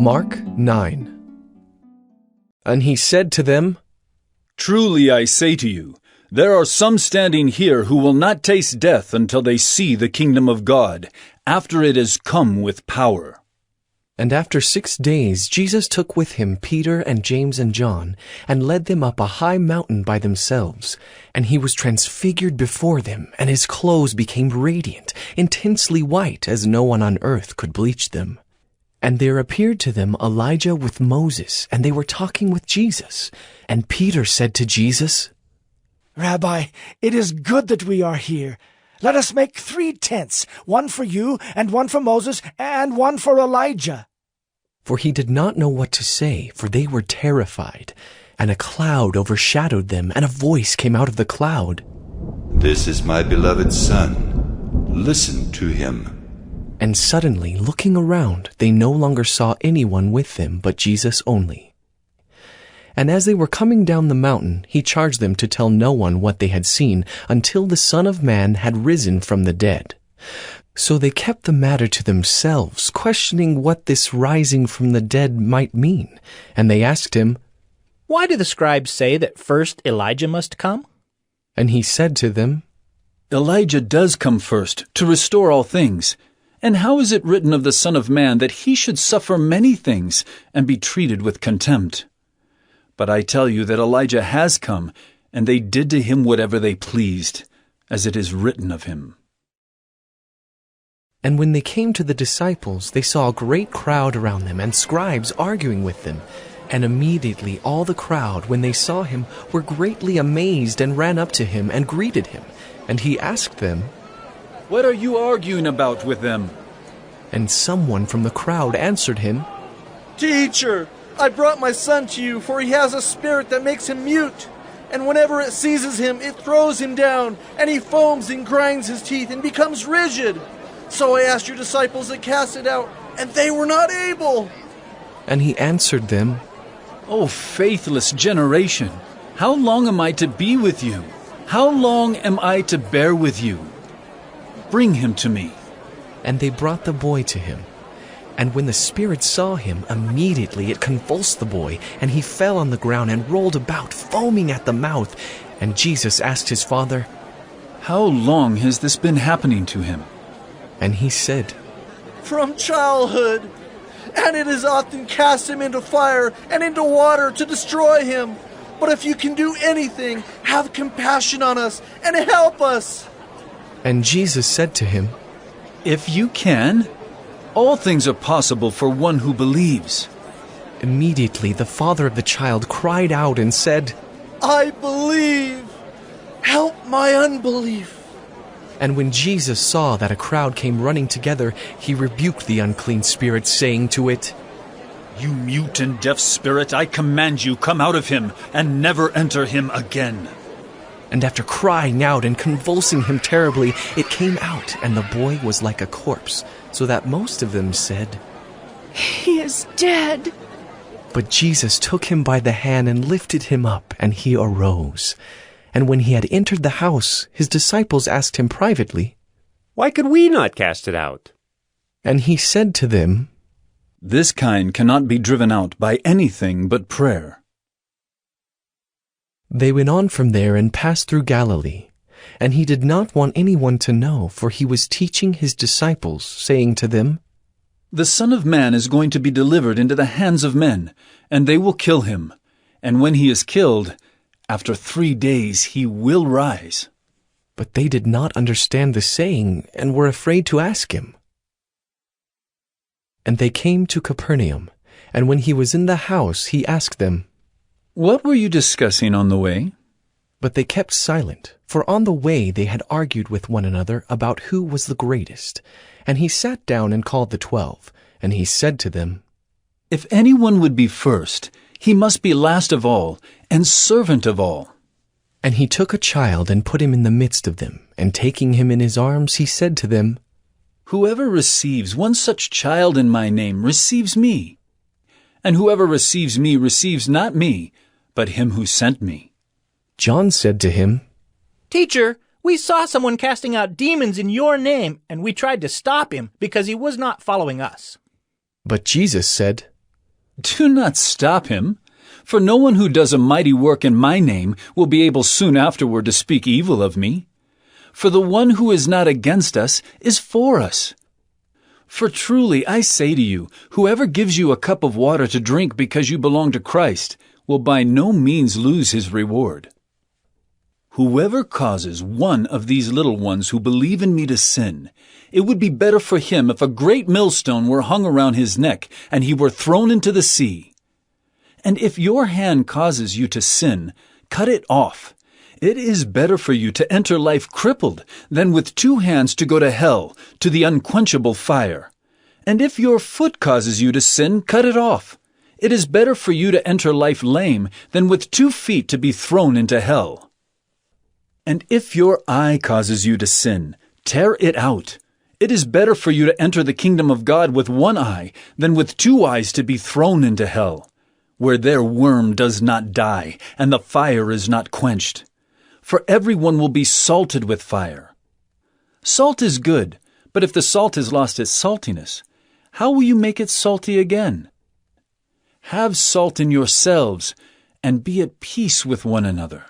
Mark 9. And he said to them, Truly I say to you, there are some standing here who will not taste death until they see the kingdom of God, after it has come with power. And after 6 days Jesus took with him Peter and James and John, and led them up a high mountain by themselves. And he was transfigured before them, and his clothes became radiant, intensely white, as no one on earth could bleach them. And there appeared to them Elijah with Moses, and they were talking with Jesus. And Peter said to Jesus, Rabbi, it is good that we are here. Let us make 3 tents, one for you, and one for Moses, and one for Elijah. For he did not know what to say, for they were terrified. And a cloud overshadowed them, and a voice came out of the cloud. This is my beloved Son. Listen to him. And suddenly, looking around, they no longer saw anyone with them but Jesus only. And as they were coming down the mountain, he charged them to tell no one what they had seen until the Son of Man had risen from the dead. So they kept the matter to themselves, questioning what this rising from the dead might mean. And they asked him, Why do the scribes say that first Elijah must come? And he said to them, Elijah does come first to restore all things. And how is it written of the Son of Man that he should suffer many things and be treated with contempt? But I tell you that Elijah has come, and they did to him whatever they pleased, as it is written of him. And when they came to the disciples, they saw a great crowd around them, and scribes arguing with them. And immediately all the crowd, when they saw him, were greatly amazed and ran up to him and greeted him. And he asked them, What are you arguing about with them? And someone from the crowd answered him, Teacher, I brought my son to you, for he has a spirit that makes him mute. And whenever it seizes him, it throws him down, and he foams and grinds his teeth and becomes rigid. So I asked your disciples to cast it out, and they were not able. And he answered them, O faithless generation, how long am I to be with you? How long am I to bear with you? Bring him to me. And they brought the boy to him. And when the spirit saw him, immediately it convulsed the boy, and he fell on the ground and rolled about, foaming at the mouth. And Jesus asked his father, How long has this been happening to him? And he said, From childhood. And it has often cast him into fire and into water to destroy him. But if you can do anything, have compassion on us and help us. And Jesus said to him, If you can, all things are possible for one who believes. Immediately the father of the child cried out and said, I believe. Help my unbelief. And when Jesus saw that a crowd came running together, he rebuked the unclean spirit, saying to it, You mute and deaf spirit, I command you, come out of him, and never enter him again. And after crying out and convulsing him terribly, it came out, and the boy was like a corpse, so that most of them said, He is dead. But Jesus took him by the hand and lifted him up, and he arose. And when he had entered the house, his disciples asked him privately, Why could we not cast it out? And he said to them, This kind cannot be driven out by anything but prayer. They went on from there and passed through Galilee. And he did not want anyone to know, for he was teaching his disciples, saying to them, The Son of Man is going to be delivered into the hands of men, and they will kill him. And when he is killed, after 3 days he will rise. But they did not understand the saying, and were afraid to ask him. And they came to Capernaum, and when he was in the house, he asked them, What were you discussing on the way? But they kept silent, for on the way they had argued with one another about who was the greatest. And he sat down and called the 12, and he said to them, If anyone would be first, he must be last of all, and servant of all. And he took a child and put him in the midst of them, and taking him in his arms, he said to them, Whoever receives one such child in my name receives me. And whoever receives me receives not me, but him who sent me. John said to him, Teacher, we saw someone casting out demons in your name, and we tried to stop him because he was not following us. But Jesus said, Do not stop him, for no one who does a mighty work in my name will be able soon afterward to speak evil of me. For the one who is not against us is for us. For truly I say to you, whoever gives you a cup of water to drink because you belong to Christ will by no means lose his reward. Whoever causes one of these little ones who believe in me to sin, it would be better for him if a great millstone were hung around his neck and he were thrown into the sea. And if your hand causes you to sin, cut it off. It is better for you to enter life crippled than with 2 hands to go to hell, to the unquenchable fire. And if your foot causes you to sin, cut it off. It is better for you to enter life lame than with 2 feet to be thrown into hell. And if your eye causes you to sin, tear it out. It is better for you to enter the kingdom of God with 1 eye than with 2 eyes to be thrown into hell, where their worm does not die and the fire is not quenched. For everyone will be salted with fire. Salt is good, but if the salt has lost its saltiness, how will you make it salty again? Have salt in yourselves, and be at peace with one another.